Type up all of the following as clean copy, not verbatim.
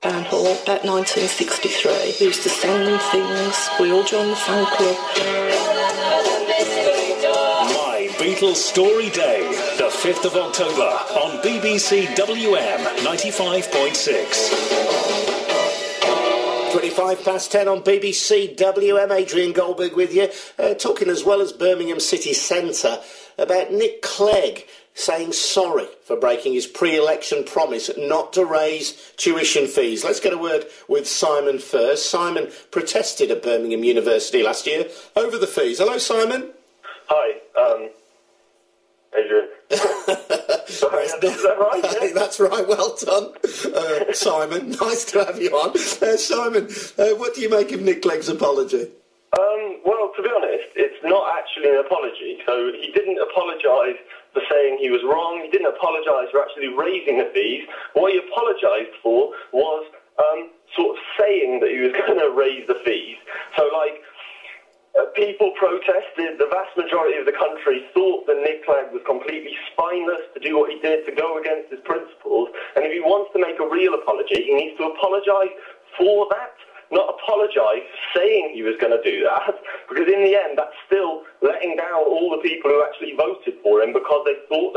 Town Hall about 1963. We used to send them things. We all joined the fan club. My Beatles Story Day, the 5th of October on BBC WM 95.6. 10 on BBC WM. Adrian Goldberg with you, talking as well as Birmingham City Centre about Nick Clegg saying sorry for breaking his pre-election promise not to raise tuition fees. Let's get a word with Simon first. Simon protested at Birmingham University last year over the fees. Hello, Simon. Hi, Adrian. Sorry, is that right? Yeah? That's right, well done, Simon. Nice to have you on. Simon, what do you make of Nick Clegg's apology? Well, to be honest, it's not actually an apology. So he didn't apologise for saying he was wrong. He didn't apologise for actually raising the fees. What he apologised for was sort of saying that he was going to raise the fees. So, people protested. The vast majority of the country thought that Nick Clegg was completely spineless to do what he did, to go against his principles. And if he wants to make a real apology, he needs to apologise for that, not apologise for saying he was going to do that, because in the end, that's still letting down all the people who actually voted for him because they thought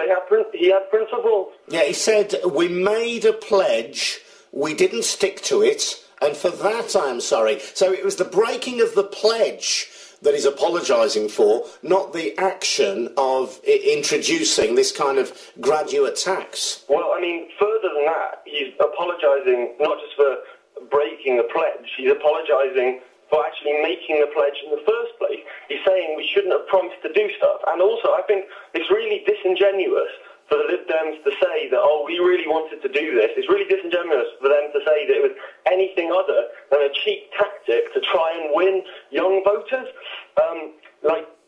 he had principles. Yeah, he said, we made a pledge, we didn't stick to it, and for that I am sorry. So it was the breaking of the pledge that he's apologising for, not the action of introducing this kind of graduate tax. Well, I mean, further than that, he's apologising not just for breaking the pledge, he's apologising for actually making the pledge in the first place. He's saying we shouldn't have promised to do stuff. And also, I think it's really disingenuous for the Lib Dems to say that, oh, we really wanted to do this. It's really disingenuous for them to say that it was anything other than a cheap tactic to try and win young voters.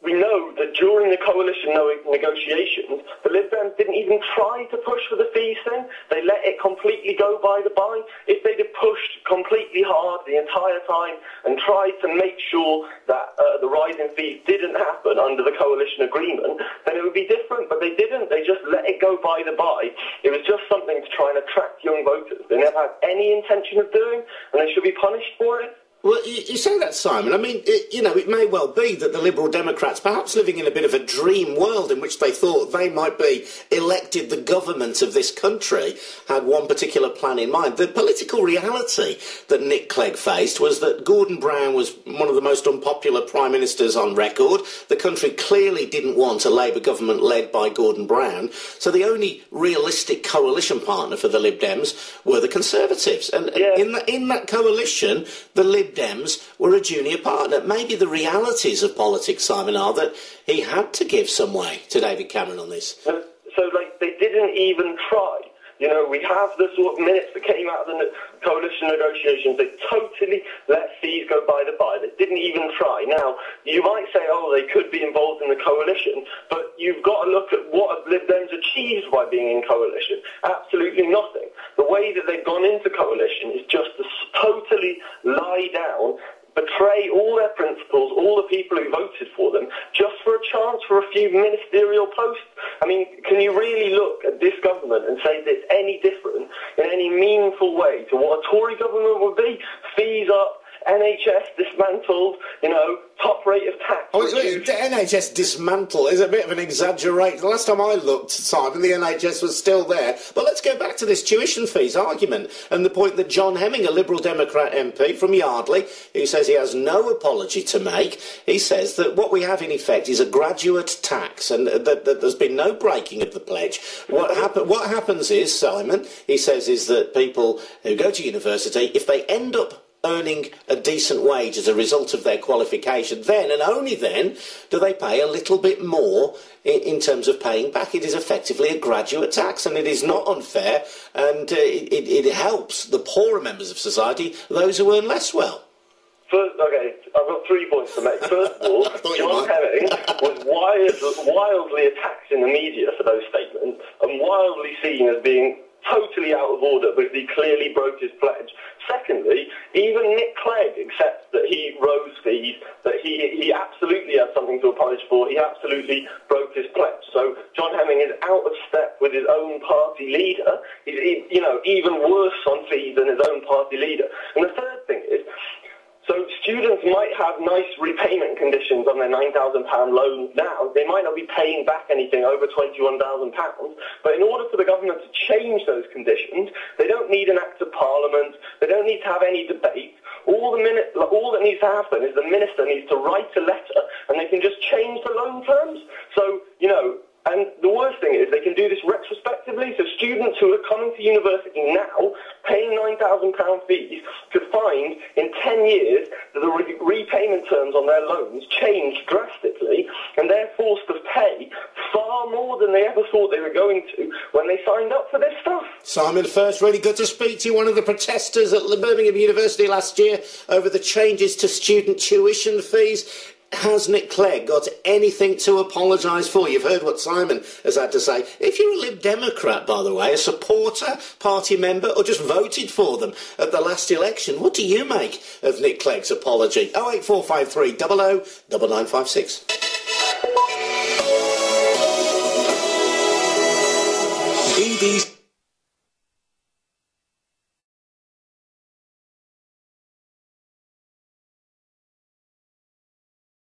We know that during the coalition negotiations, the Lib Dems didn't even try to push for the fees thing. They let it completely go by the by. If they'd have pushed completely hard the entire time and tried to make sure that the rise in fees didn't happen under the coalition agreement, then it would be different. But they didn't. They just let it go by the by. It was just something to try and attract young voters. They never had any intention of doing, and they should be punished for it. Well, you say that, Simon. I mean, it may well be that the Liberal Democrats, perhaps living in a bit of a dream world in which they thought they might be elected the government of this country, had one particular plan in mind. The political reality that Nick Clegg faced was that Gordon Brown was one of the most unpopular prime ministers on record. The country clearly didn't want a Labour government led by Gordon Brown, so the only realistic coalition partner for the Lib Dems were the Conservatives. And in that coalition, the Lib Dems were a junior partner. Maybe the realities of politics, Simon, are that he had to give some way to David Cameron on this. So they didn't even try. You know, we have the sort of minutes that came out of the coalition negotiations. They totally let fees go by the by. They didn't even try. Now, you might say, oh, they could be involved in the coalition, but you've got to look at what have Lib Dems achieved by being in coalition. Absolutely nothing. The way that they've gone into coalition is just to totally lie down, betray all their principles, all the people who voted for them, just for a chance for a few ministerial posts. I mean, can you really look at this government and say that it's any different in any meaningful way to what a Tory government would be? Fees up, NHS dismantled, top rate of tax. The NHS dismantled is a bit of an exaggeration. The last time I looked, Simon, the NHS was still there. But let's go back to this tuition fees argument and the point that John Hemming, a Liberal Democrat MP from Yardley, who says he has no apology to make, he says that what we have in effect is a graduate tax and that there's been no breaking of the pledge. What happens is, Simon, he says, is that people who go to university, if they end up earning a decent wage as a result of their qualification, then and only then do they pay a little bit more in terms of paying back. It is effectively a graduate tax, and it is not unfair, and it helps the poorer members of society, those who earn less well. First, okay, I've got 3 points to make. First of all, John Hemming was wildly attacked in the media for those statements and wildly seen as being totally out of order because he clearly broke his pledge. Secondly, even Nick Clegg accepts that he rose fees, that he absolutely had something to apologise for. He absolutely broke his pledge. So John Hemming is out of step with his own party leader. He's, you know, even worse on fees than his own party leader. And the third thing is, so students might have nice repayment conditions on their £9,000 loans now. They might not be paying back anything over £21,000, but in order for the government to change those conditions, they don't need an act of parliament. They don't need to have any debate. All that needs to happen is the minister needs to write a letter, and they can just change the loan terms. So, you know, and the worst thing is they can do this retrospectively, so students who are coming to university now, paying £9,000 fees, could find in 10 years that the repayment terms on their loans changed drastically, and they're forced to pay far more than they ever thought they were going to when they signed up for this stuff. Simon Furse, really good to speak to you, one of the protesters at Birmingham University last year over the changes to student tuition fees. Has Nick Clegg got anything to apologise for? You've heard what Simon has had to say. If you're a Lib Democrat, by the way, a supporter, party member, or just voted for them at the last election, what do you make of Nick Clegg's apology? 08453 00 9956. BBC